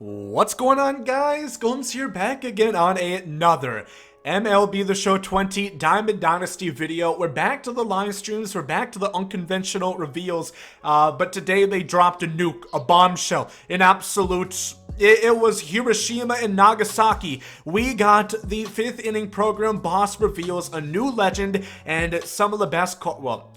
What's going on, guys? Gomes here, back again on another MLB The Show 20 Diamond Dynasty video. We're back to the live streams, we're back to the unconventional reveals, but today they dropped a nuke, a bombshell, an absolute... It was Hiroshima and Nagasaki. We got the 5th inning program boss reveals, a new legend, and some of the best,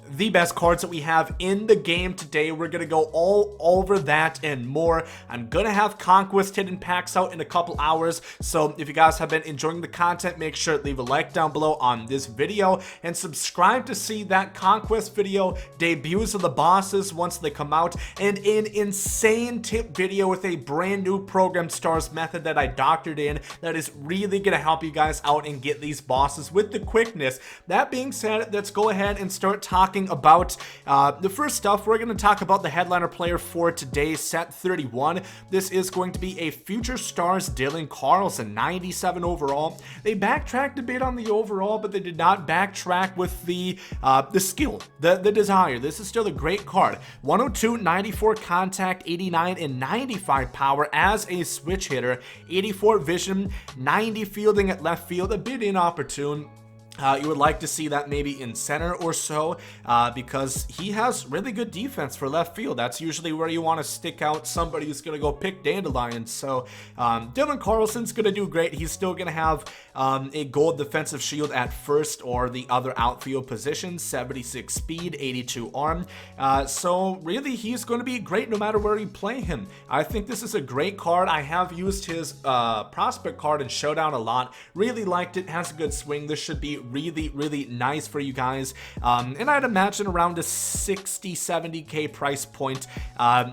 the best cards that we have in the game today. We're gonna go all over that and more. I'm gonna have Conquest hidden packs out in a couple hours, so if you guys have been enjoying the content, make sure to leave a like down below on this video and subscribe to see that Conquest video, debuts of the bosses once they come out, and an insane tip video with a brand new program stars method that I doctored in that is really gonna help you guys out and get these bosses with the quickness. That being said, let's go ahead and start talking about the first stuff. We're going to talk about the headliner player for today's set 31. This is going to be a Future Stars Dylan Carlsen, 97 overall. They backtracked a bit on the overall, but they did not backtrack with the skill, the desire. This is still a great card. 102, 94 contact, 89 and 95 power as a switch hitter, 84 vision, 90 fielding at left field, a bit inopportune. You would like to see that maybe in center or so, because he has really good defense for left field. That's usually where you want to stick out somebody who's going to go pick Dandelions. So Dylan Carlsen's going to do great. He's still going to have a gold defensive shield at first or the other outfield positions, 76 speed, 82 arm. So really, he's going to be great no matter where you play him. I think this is a great card. I have used his prospect card in Showdown a lot. Really liked it. Has a good swing. This should be really nice for you guys, and I'd imagine around a 60-70k price point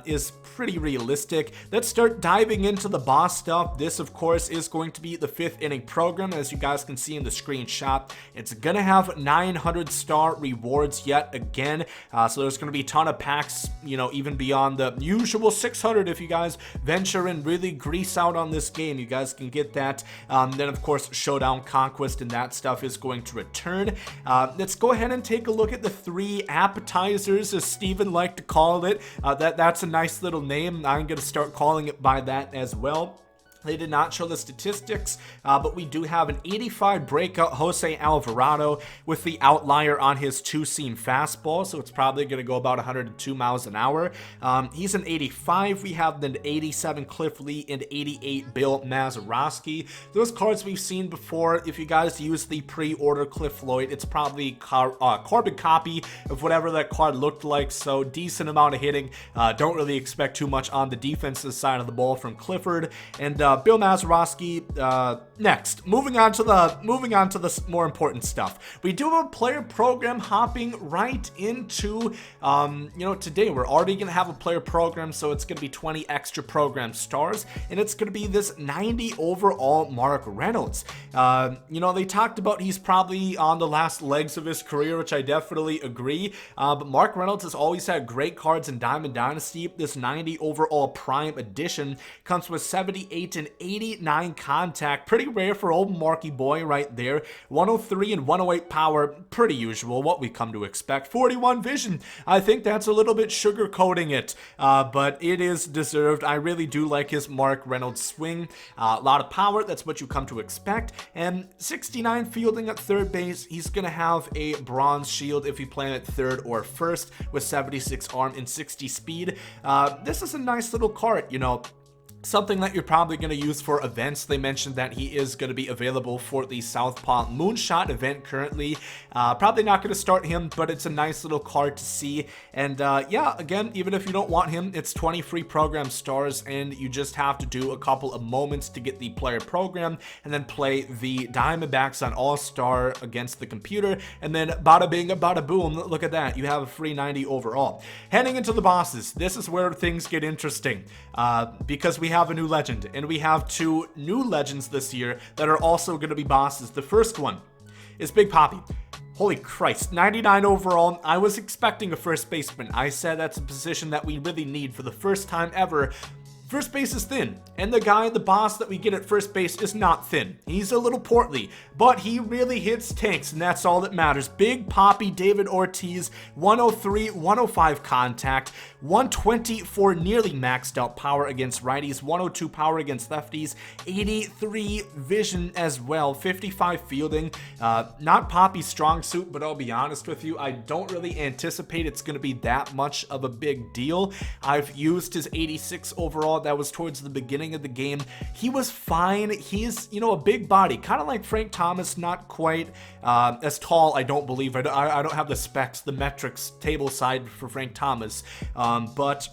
is pretty realistic. Let's start diving into the boss stuff. This of course is going to be the 5th inning program, as you guys can see in the screenshot. It's gonna have 900 star rewards yet again, so there's gonna be a ton of packs, you know, even beyond the usual 600. If you guys venture and really grease out on this game, you guys can get that. Then of course Showdown, Conquest, and that stuff is going to return. Let's go ahead and take a look at the 3 appetizers, as Steven liked to call it. That's a nice little name. I'm going to start calling it by that as well. They did not show the statistics, but we do have an 85 breakout Jose Alvarado with the outlier on his 2-seam fastball, so it's probably going to go about 102 miles an hour. He's an 85. We have the 87 Cliff Lee and 88 Bill Mazeroski. Those cards we've seen before. If you guys use the pre-order Cliff Lloyd, it's probably carbon copy of whatever that card looked like, so decent amount of hitting. Don't really expect too much on the defensive side of the ball from Clifford. And Bill Mazeroski next. Moving on to the more important stuff. We do have a player program hopping right into today. We're already gonna have a player program, so it's gonna be 20 extra program stars, and it's gonna be this 90 overall Mark Reynolds. They talked about he's probably on the last legs of his career, which I definitely agree. But Mark Reynolds has always had great cards in Diamond Dynasty. This 90 overall Prime Edition comes with 78 and 89 contact, pretty rare for old Marky boy right there. 103 and 108 power, pretty usual, what we come to expect. 41 vision, I think that's a little bit sugarcoating it, but it is deserved. I really do like his Mark Reynolds swing. A lot of power, that's what you come to expect. And 69 fielding at third base. He's gonna have a bronze shield if you play at third or first, with 76 arm and 60 speed. This is a nice little card, something that you're probably going to use for events. They mentioned that he is going to be available for the Southpaw Moonshot event currently. Probably not going to start him, but it's a nice little card to see. And yeah, again, even if you don't want him, it's 20 free program stars, and you just have to do a couple of moments to get the player program, and then play the Diamondbacks on All-Star against the computer, and then bada bing, bada boom, look at that, you have a free 90 overall. Heading into the bosses, this is where things get interesting, because we have a new legend, and we have 2 new legends this year that are also going to be bosses. The first one is Big Papi. Holy Christ, 99 overall. I was expecting a first baseman. I said that's a position that we really need for the first time ever. First base is thin, and the boss that we get at first base is not thin. He's a little portly, but he really hits tanks, and that's all that matters. Big Papi David Ortiz, 103, 105 contact, 120 for nearly maxed out power against righties, 102 power against lefties, 83 vision as well, 55 fielding. Not Papi's strong suit, but I'll be honest with you, I don't really anticipate it's going to be that much of a big deal. I've used his 86 overall. That was towards the beginning of the game. He was fine. He's, you know, a big body, kind of like Frank Thomas, not quite as tall, I don't believe. I don't have the specs, the metrics table side for Frank Thomas, but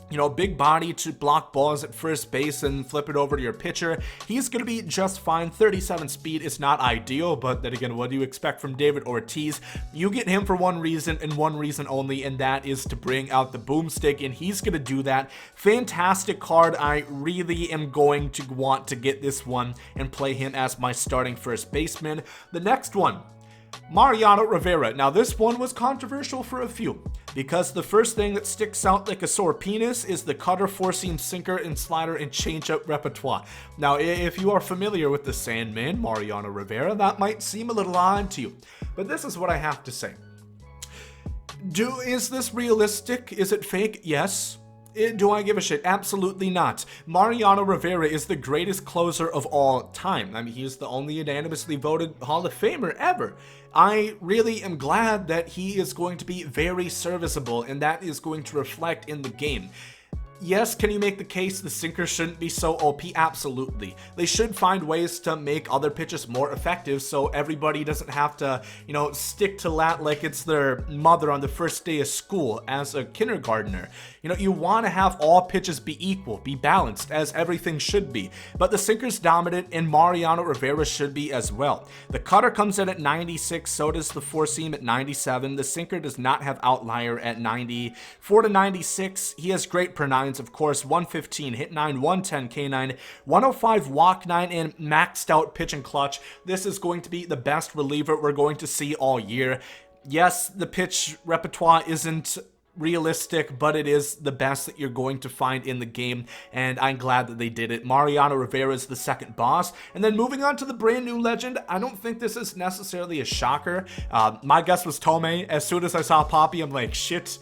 you know, big body to block balls at first base and flip it over to your pitcher. He's going to be just fine. 37 speed is not ideal, but then again, what do you expect from David Ortiz? You get him for one reason and one reason only, and that is to bring out the boomstick, and he's going to do that. Fantastic card. I really am going to want to get this one and play him as my starting first baseman. The next one, Mariano Rivera. Now, this one was controversial for a few, because the first thing that sticks out like a sore penis is the cutter, four-seam, sinker, and slider and changeup repertoire. Now, if you are familiar with the Sandman, Mariano Rivera, that might seem a little odd to you, but this is what I have to say. Is this realistic? Is it fake? Yes. Do I give a shit? Absolutely not. Mariano Rivera is the greatest closer of all time. I mean, he's the only unanimously voted Hall of Famer ever. I really am glad that he is going to be very serviceable, and that is going to reflect in the game. Yes, can you make the case the sinker shouldn't be so OP? Absolutely. They should find ways to make other pitches more effective so everybody doesn't have to, you know, stick to that like it's their mother on the first day of school as a kindergartner. You know, you want to have all pitches be equal, be balanced, as everything should be. But the sinker's dominant, and Mariano Rivera should be as well. The cutter comes in at 96, so does the four-seam at 97. The sinker does not have outlier at 94 to 96. He has great per nine, of course, 115 hit 9, 110 K9, 105 walk 9, and maxed out pitch and clutch. This is going to be the best reliever we're going to see all year. Yes, the pitch repertoire isn't realistic, but it is the best that you're going to find in the game, and I'm glad that they did it. Mariano Rivera is the second boss, and then moving on to the brand new legend. I don't think this is necessarily a shocker. My guess was Tome. As soon as I saw Papi, I'm like, shit,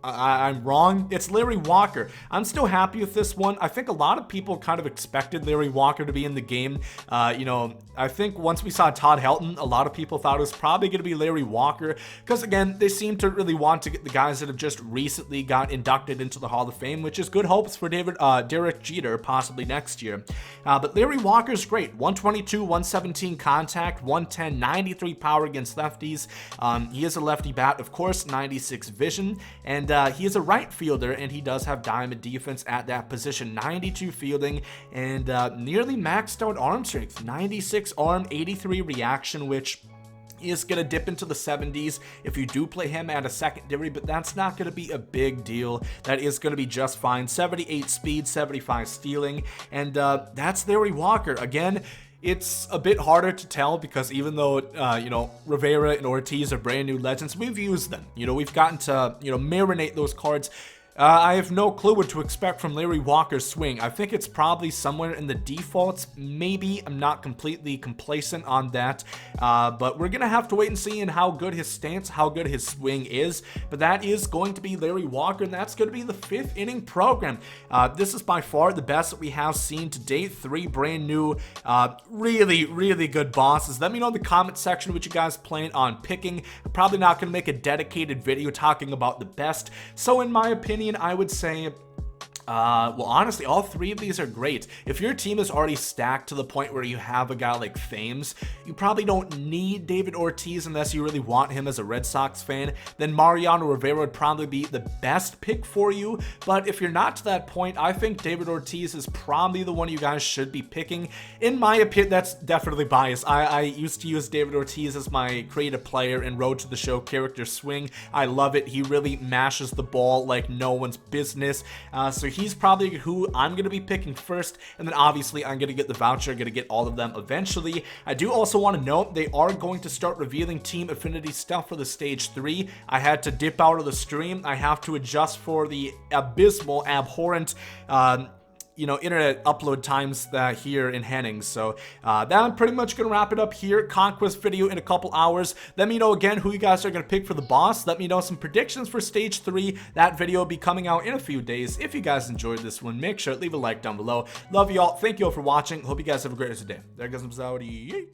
I'm wrong. It's Larry Walker. I'm still happy with this one. I think a lot of people kind of expected Larry Walker to be in the game. You know, I think once we saw Todd Helton, a lot of people thought it was probably going to be Larry Walker, because again, they seem to really want to get the guys that have just recently got inducted into the Hall of Fame, which is good hopes for Derek Jeter possibly next year. But Larry Walker's great. 122, 117 contact, 110, 93 power against lefties. He is a lefty bat, of course, 96 vision, and he is a right fielder, and he does have diamond defense at that position. 92 fielding, and nearly maxed out arm strength. 96 arm, 83 reaction, which is going to dip into the 70s if you do play him at a secondary, but that's not going to be a big deal. That is going to be just fine. 78 speed, 75 stealing, and that's Larry Walker. Again, it's a bit harder to tell because even though, you know, Rivera and Ortiz are brand new legends, we've used them. You know, we've gotten to, you know, marinate those cards. I have no clue what to expect from Larry Walker's swing. I think it's probably somewhere in the defaults. Maybe. I'm not completely complacent on that. But we're going to have to wait and see in how good his stance, how good his swing is. But that is going to be Larry Walker, and that's going to be the 5th inning program. This is by far the best that we have seen to date. 3 brand new, really, really good bosses. Let me know in the comment section what you guys plan on picking. I'm probably not going to make a dedicated video talking about the best. So in my opinion, I would say, well, honestly, all 3 of these are great. If your team is already stacked to the point where you have a guy like Thames, you probably don't need David Ortiz unless you really want him as a Red Sox fan. Then Mariano Rivera would probably be the best pick for you. But if you're not to that point, I think David Ortiz is probably the one you guys should be picking. In my opinion, that's definitely biased. I used to use David Ortiz as my creative player in Road to the Show character swing. I love it. He really mashes the ball like no one's business. So he's probably who I'm going to be picking first, and then obviously I'm going to get the voucher. I'm going to get all of them eventually. I do also want to note they are going to start revealing Team Affinity stuff for the Stage 3. I had to dip out of the stream. I have to adjust for the abysmal, abhorrent, you know, internet upload times here in Henning. So that pretty much gonna wrap it up here. Conquest video in a couple hours. Let me know again who you guys are gonna pick for the boss. Let me know some predictions for stage 3. That video will be coming out in a few days. If you guys enjoyed this one, make sure to leave a like down below. Love you all. Thank you all for watching. Hope you guys have a great rest of the day. There goes some Saudi.